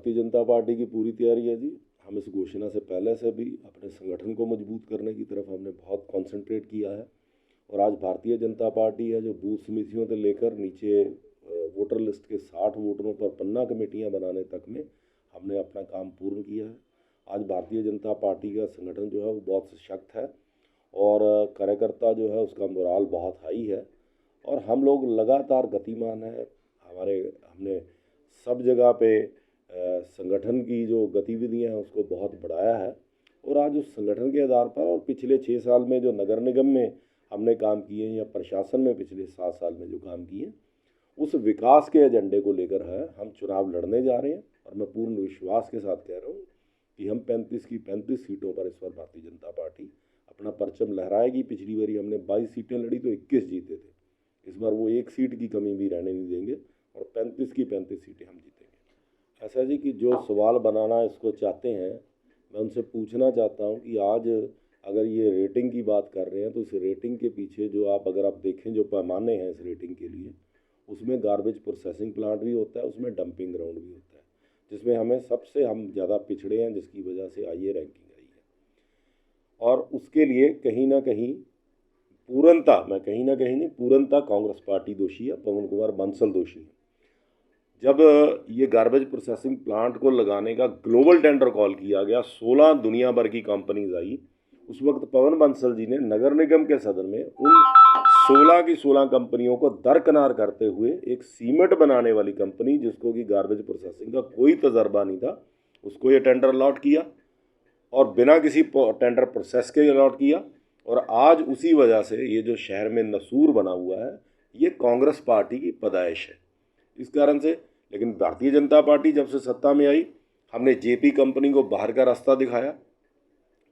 Bharatiya Janata party की पूरी तैयारी है जी। हम इस घोषणा से पहले से भी अपने संगठन को मजबूत करने की तरफ हमने बहुत कंसंट्रेट किया है। और आज भारतीय जनता पार्टी है जो बूथ समितियों से लेकर नीचे वोटर लिस्ट के 60 वोटरों पर पन्ना कमेटियां बनाने तक में हमने अपना काम पूर्ण किया है। आज भारतीय जनता पार्टी का संगठन जो है वो बहुत सशक्त है और कार्यकर्ता जो है उसका मोराल बहुत हाई है और हम लोग लगातार गतिमान है। हमने सब जगह पे संगठन की जो गतिविधियां हैं उसको बहुत बढ़ाया है और आज उस संगठन के आधार पर और पिछले 6 साल में जो नगर निगम में हमने काम किए या प्रशासन में पिछले 7 साल में जो काम किए, उस विकास के एजेंडे को लेकर है हम चुनाव लड़ने जा रहे हैं। और मैं पूर्ण विश्वास के साथ कह रहा हूँ कि हम 35 की 35 सीटों पर इस बार भारतीय जनता पार्टी अपना परचम लहराएगी। पिछली बारी हमने 22 सीटें लड़ी तो 21 जीते थे, इस बार वो 1 सीट की कमी भी रहने नहीं देंगे और 35 की 35 सीटें हम जीतेंगे। ऐसा जी कि जो सवाल बनाना इसको चाहते हैं, मैं उनसे पूछना चाहता हूँ कि आज अगर ये रेटिंग की बात कर रहे हैं तो इस रेटिंग के पीछे जो अगर आप देखें जो पैमाने हैं इस रेटिंग के लिए, उसमें गार्बेज प्रोसेसिंग प्लांट भी होता है, उसमें डंपिंग ग्राउंड भी होता है, जिसमें हम ज़्यादा पिछड़े हैं, जिसकी वजह से ये रैंकिंग आई है। और उसके लिए कहीं ना कहीं पूर्णतः कांग्रेस पार्टी दोषी है, पवन कुमार बंसल दोषी है। जब ये गार्बेज प्रोसेसिंग प्लांट को लगाने का ग्लोबल टेंडर कॉल किया गया, 16 दुनिया भर की कंपनीज आई, उस वक्त पवन बंसल जी ने नगर निगम के सदन में उन 16 की 16 कंपनियों को दरकिनार करते हुए एक सीमेंट बनाने वाली कंपनी जिसको कि गार्बेज प्रोसेसिंग का कोई तजर्बा नहीं था, उसको ये टेंडर अलॉट किया और बिना किसी टेंडर प्रोसेस के अलॉट किया। और आज उसी वजह से ये जो शहर में नसूर बना हुआ है, ये कांग्रेस पार्टी की पैदाइश है। इस कारण से लेकिन भारतीय जनता पार्टी जब से सत्ता में आई, हमने जेपी कंपनी को बाहर का रास्ता दिखाया,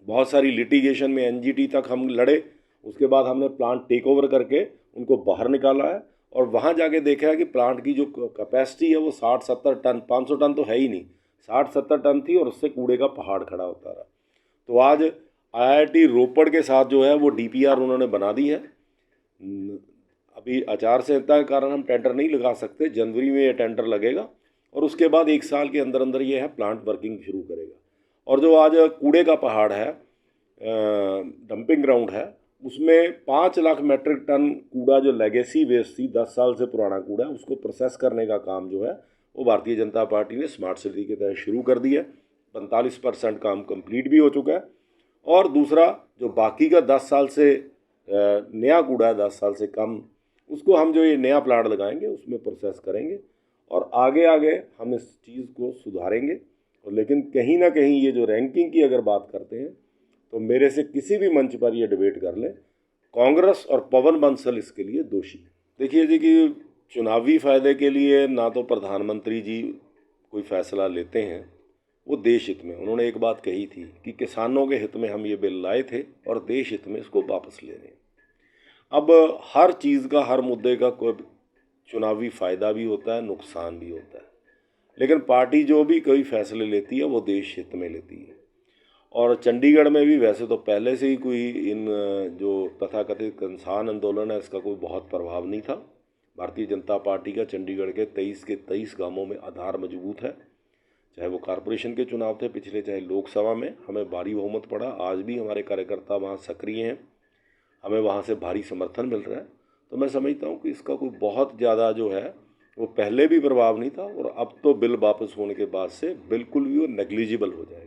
बहुत सारी लिटिगेशन में एनजीटी तक हम लड़े, उसके बाद हमने प्लांट टेक ओवर करके उनको बाहर निकाला है और वहाँ जाके देखा है कि प्लांट की जो कैपेसिटी है वो 60-70 टन, 500 टन तो है ही नहीं, 60-70 टन थी और उससे कूड़े का पहाड़ खड़ा होता रहा। तो आज आईआईटी रोपड़ के साथ जो है वो डीपीआर उन्होंने बना दी है। अभी आचार संहिता के कारण हम टेंडर नहीं लगा सकते, जनवरी में ये टेंडर लगेगा और उसके बाद 1 साल के अंदर अंदर ये है प्लांट वर्किंग शुरू करेगा। और जो आज कूड़े का पहाड़ है, डंपिंग ग्राउंड है, उसमें 5 लाख मेट्रिक टन कूड़ा जो लेगेसी वेस्ट थी, 10 साल से पुराना कूड़ा, उसको प्रोसेस करने का काम जो है वो भारतीय जनता पार्टी ने स्मार्ट सिटी के तहत शुरू कर दिया है। 45% काम कंप्लीट भी हो चुका है। और दूसरा जो बाकी का 10 साल से नया कूड़ा है, 10 साल से कम, उसको हम जो ये नया प्लांट लगाएंगे उसमें प्रोसेस करेंगे और आगे हम इस चीज़ को सुधारेंगे। और लेकिन कहीं ना कहीं ये जो रैंकिंग की अगर बात करते हैं तो मेरे से किसी भी मंच पर ये डिबेट कर लें, कांग्रेस और पवन बंसल इसके लिए दोषी है। देखिए जी कि चुनावी फ़ायदे के लिए ना तो प्रधानमंत्री जी कोई फैसला लेते हैं, वो देश हित में। उन्होंने एक बात कही थी कि किसानों के हित में हम ये बिल लाए थे और देश हित में इसको वापस ले रहे हैं। अब हर चीज़ का, हर मुद्दे का कोई चुनावी फ़ायदा भी होता है, नुकसान भी होता है, लेकिन पार्टी जो भी कोई फैसले लेती है वो देश हित में लेती है। और चंडीगढ़ में भी वैसे तो पहले से ही कोई इन जो तथाकथित किसान आंदोलन है इसका कोई बहुत प्रभाव नहीं था। भारतीय जनता पार्टी का चंडीगढ़ के 23 के 23 गांवों में आधार मजबूत है, चाहे वो कॉरपोरेशन के चुनाव थे पिछले, चाहे लोकसभा में हमें भारी बहुमत पड़ा। आज भी हमारे कार्यकर्ता वहाँ सक्रिय हैं, हमें वहाँ से भारी समर्थन मिल रहा है। तो मैं समझता हूँ कि इसका कोई बहुत ज़्यादा जो है वो पहले भी प्रभाव नहीं था और अब तो बिल वापस होने के बाद से बिल्कुल भी वो नेग्लिजिबल हो जाएगा।